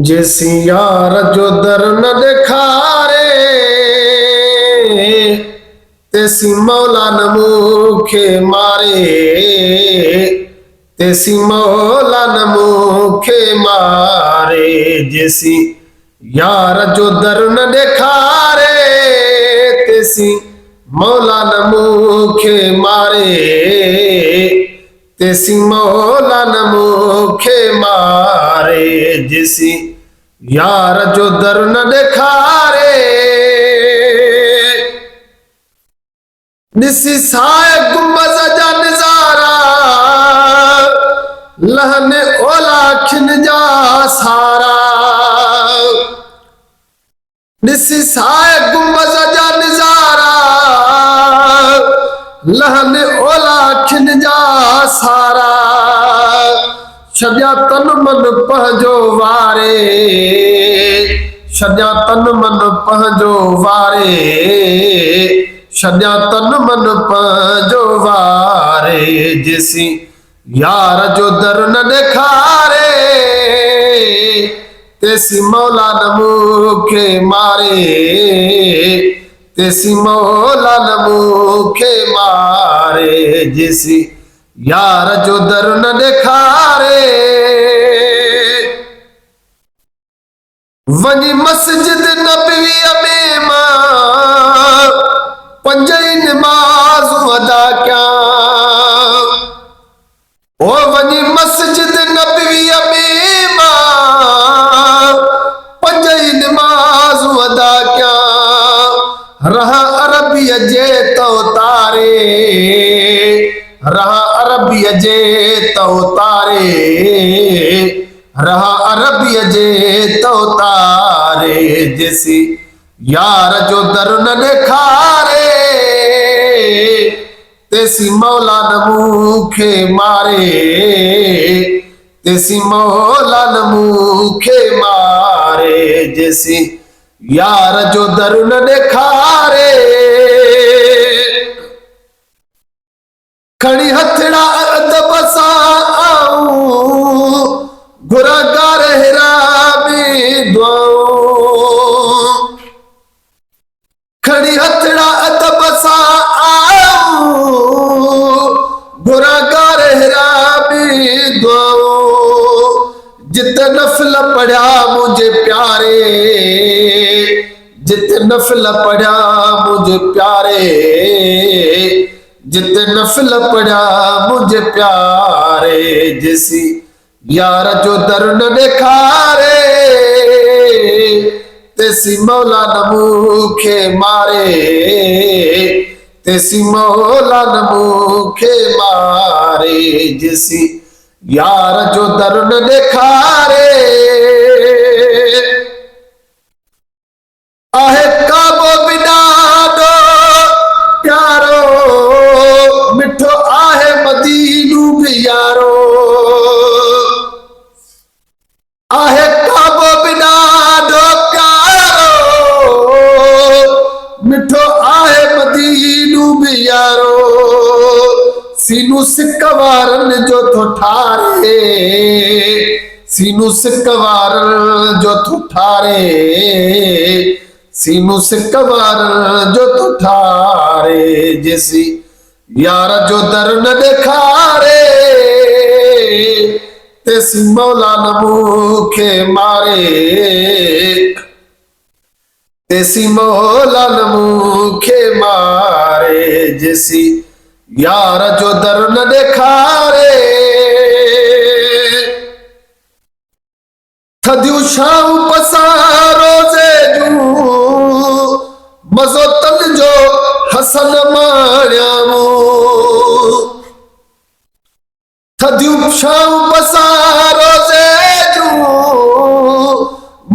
जिस यार जो दर न दिखारे तेसी मौला न मुखे मारे, तेसी मौला न मुखे मारे। जिसी यार जो दर न दिखारे तेसी मौला न मुखे मारे, तेसी मौला न मुखे मारे। जिसी यार जो दर न दिखारे निसी साए गुंबज जा नजारा लहन ओला खिन जा सारा। निसी साए गुंबज जा नजारा लहन ओला खिन जा सारा। छॾिया तन मन पंहिंजो वारे, छॾिया तन मन पंहिंजो वारे, छॾिया तन मन पंहिंजो वारे। जिसी यार जो दर न दिखारे तेसी मौला न मुखे मारे, तेसी मौला न मुखे मारे। जिसी यार जो दर न दिखारे वनी मस्जिद नबवी में मां पंजई नमाज अदा क्या। ओ वनी मस्जिद नबवी में मां पंजई नमाज अदा क्या। रहा अरबी जे तो तारे, रहा अरबी जे तो तारे, रहा अरबी जे तो तारे। जिसी यार जो दर न दिखारे तेसी मौला न मुखे मारे, तेसी मौला न मुखे मारे। जिसी यार जो दर न दिखारे खड़ी हथड़ा अदब सां गुरगार हिरा में दुआऊं। खड़ी हथड़ा अदब सां गुरगार हिरा में दुआऊं। जित नफल पढ़िया मुझे प्यारे, जित नफल पढ़िया मुझे प्यारे, जित नफल पढ़िया मुझे प्यारे। जिसी यार जो दर न दिखारे तेसी मौला न मुखे मारे, तेसी मौला न मुखे मारे। जिसी यार जो दर न दिखारे आहे काबो बिना दो प्यारो मिठो आहे मदीनू भी यारो। आहे काबो बिना दो प्यारो मिठो आहे मदीनू भी यारो। सीनू सिकवारन जो तो ठारे, सीनू सिकवारन जो तो ठारे, सीनू सिकवारन जो तो ठारे। जिसी यार जो दर न दिखारे तेसी मौला न मुखे मारे, तेसी मौला न मुखे मारे। जिसी यार जो दर न दिखारे थदियूं शाम पसारो जे जूं मज़ो तन जो हसन माणियामूं। थदियूं शाम पसारो जे जूं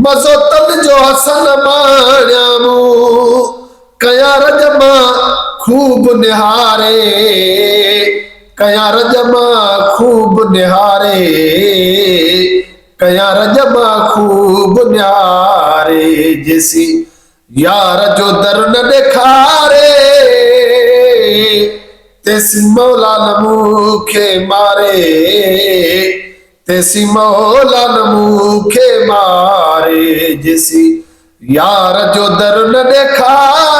मज़ो तन जो हसन माणियामूं। कया रजमा खूब निहारे, कया रजमा खूब निहारे, कया रजमा खूब निहारे। जिसी यार जो दर न दिखारे तेसी मौला नमूखे मारे, तेसी मौला नमूखे मारे, जिसी यार जो दर न ॾेखारे।